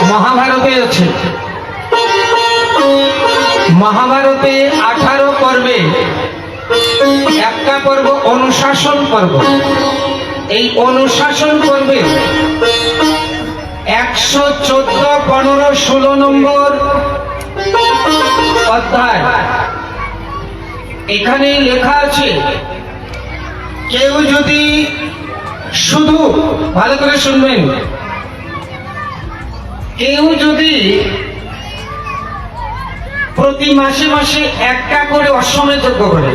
মহাভারতে আছে। মহাভারতে 18 পর্বে একটা পর্ব অনুশাসন পর্ব। এই অনুশাসন পর্বে 114, 15, 16 নম্বর অধ্যায় এখানে লেখা আছে, কেউ যদি শুধু ভালো করে শুনবেন, কেউ যদি প্রতি মাসে মাসে একটা করে অশ্বমেধ যজ্ঞ করে,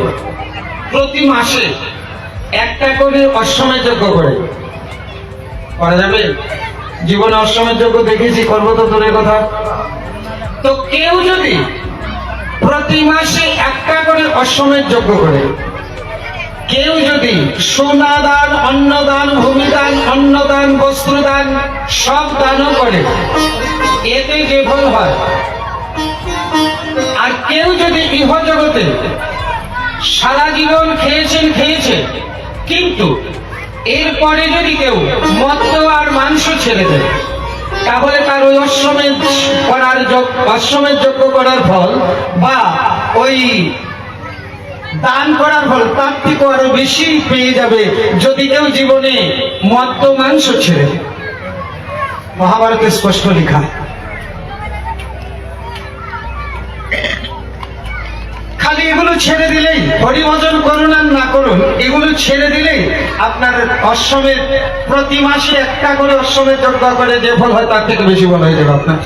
প্রতি মাসে একটা করে অশ্বমেধ যজ্ঞ করে, করা যাবে? জীবনে অশ্বমেধ যজ্ঞ দেখেছি, করবো তো দূরের কথা। তো কেউ যদি প্রতি মাসে একটা করে অশ্বমেধ যজ্ঞ করে, কেউ যদি সোনা দান, অন্নদান, ভূমিদান, অন্নদান, বস্ত্রদান সব দানও করে, এতে যে ফল হয়। আর কেউ যদি ইহজগতে সারা জীবন খেয়েছে, কিন্তু এরপরে যদি কেউ মদ্য আর মাংস ছেড়ে দেয়, তাহলে তার ওই অশ্বমেধ যজ্ঞ করার ফল বা ওই দান করার ফল তার থেকে আরো বেশি পেয়ে যাবে যদি কেউ জীবনে মদ্য মাংস ছেড়ে। মহাভারতে স্পষ্ট লেখা। খালি এগুলো ছেড়ে দিলেই, হরিভজন করুন আর না করুন, এগুলো ছেড়ে দিলেই আপনার অশ্বমেধ প্রতি মাসে একটা করে অশ্বমেধ যজ্ঞ করে যে ফল হয় তার থেকে বেশি ফল হয়ে যাবে আপনার।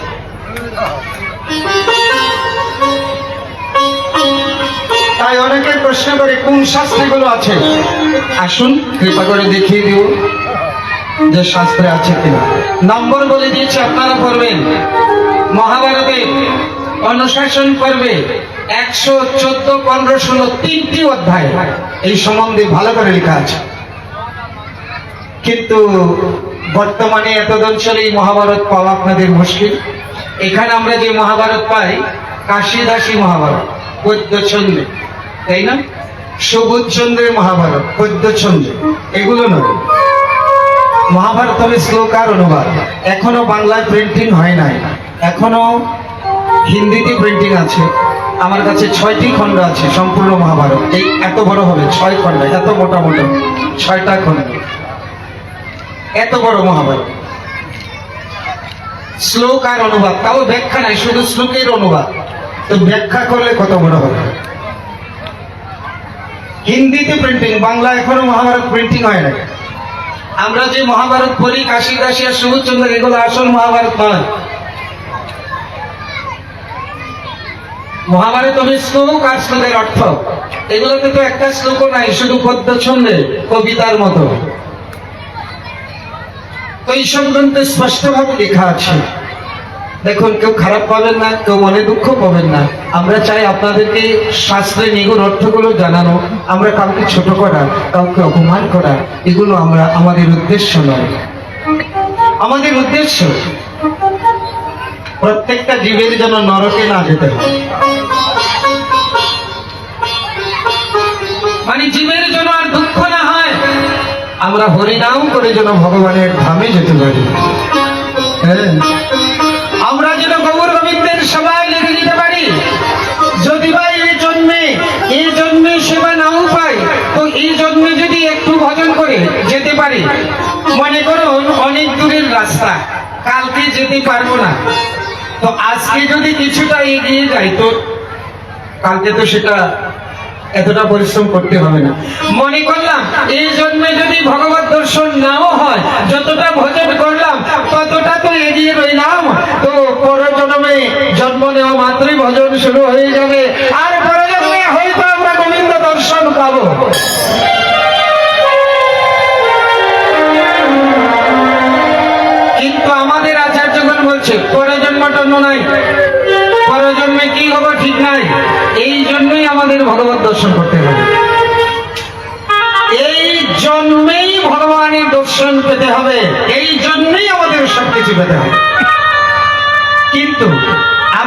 তাই অনেকে প্রশ্ন করে কোন শাস্ত্রগুলো আছে, আসুন কৃপা করে দেখিয়ে দিব যে শাস্ত্রে আছে কিনা। নম্বর বলে দিয়েছে, আপনারা পড়বেন মহাভারতে অনুশাসন পর্বে 114, 15, 16 তিনটি অধ্যায় এই সম্বন্ধে ভালো করে লেখা আছে। কিন্তু বর্তমানে এত অঞ্চলে এই মহাভারত পাওয়া আপনাদের মুশকিল। এখানে আমরা যে মহাভারত পাই, কাশীদাসী মহাভারত পদ্যছন্দে, তাই না? সবুজ চন্দ্রের মহাভারত পদ্যছন্দে, এগুলো নয়। মহাভারত হবে শ্লোকার অনুবাদ। এখনো বাংলায় প্রিন্টিং হয় নাই, এখনো হিন্দিতে প্রিন্টিং আছে। আমার কাছে 6টি খণ্ড আছে সম্পূর্ণ মহাভারত। এই এত বড় হবে, 6 খণ্ড, এত মোটা মোটা 6টা খণ্ড, এত বড় মহাভারত। শ্লোক আর অনুবাদ, তাও ব্যাখ্যা নাই, শুধু শ্লোকের অনুবাদ। তো ব্যাখ্যা করলে কত বড় হবে। হিন্দিতে প্রিন্টিং, বাংলা এখনো মহাভারত প্রিন্টিং হয় না। আমরা যে মহাভারত পড়ি, কাশীদাসী আর সবুজচন্দ্র, এগুলো আসল মহাভারত নয়। মহাভারত হবে শ্লোক আর শ্লোকের অর্থ। এগুলোতে তো একটা শ্লোকও নাই, শুধু পদ্যছন্দে কবিতার মতো। তো এই সংক্রান্তে স্পষ্টভাবে লেখা আছে। দেখুন, কেউ খারাপ পাবেন না, কেউ মনে দুঃখ পাবেন না। আমরা চাই আপনাদেরকে শাস্ত্রের নিগুণ অর্থগুলো জানানো। আমরা কাউকে ছোট করা, কাউকে অপমান করা, এগুলো আমাদের উদ্দেশ্য নয়। আমাদের উদ্দেশ্য প্রত্যেকটা জীবের যেন নরকে না যেতে হয়, মানে জীবের যেন আর দুঃখ না হয়, আমরা হরিনাম করে যেন ভগবানের ধামে যেতে পারি। হ্যাঁ, আমরা যেন গৌর গোবিন্দের সবাই লেগে যেতে পারি। যদি বা এই জন্মে সেবা নাও পাই, তো এই জন্মে যদি একটু ভজন করে যেতে পারি, মনে করুন অনেক দূরের রাস্তা, কালকে যেতে পারবো না, তো আজকে যদি কিছুটা এগিয়ে যাই, তো কালকে তো সেটা এতটা পরিশ্রম করতে হবে না। মনে করলাম এই জন্মে যদি ভগবত দর্শন নাও হয়, যতটা ভজন করলাম ততটা তো এগিয়ে রইলাম, তো পরজন্মে জন্ম নেওয়া মাত্রই ভজন শুরু হয়ে যাবে, আর পরজন্মে হয়তো আমরা গোবিন্দ দর্শন পাবো। কিন্তু আমাদের আচার্যগণ বলছে পরজন্ম টন্ম নাই, পরজন্মে কি হবো ঠিক নাই। এই জন্যই আমাদের ভগবত দর্শন করতে হবে, এই জন্মেই ভগবানের দর্শন পেতে হবে, এই জন্যই আমাদের সবকিছু পেতে হবে। কিন্তু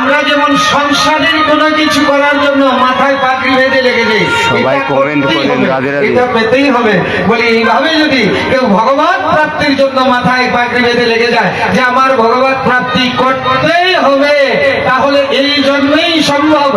আমরা যেমন সংসারের কোনো কিছু করার জন্য মাথায় পাগড়ি বেঁধে লেগে যাই, সবাই কমেন্ট করেন, রাধে রাধে। এটা পেতেই হবে। বলি এইভাবে যদি কেউ ভগবান প্রাপ্তির জন্য মাথায় পাগড়ি বেঁধে লেগে যায় যে আমার ভগবত প্রাপ্তি করতেই হবে, তাহলে এই জন্মেই সম্ভব।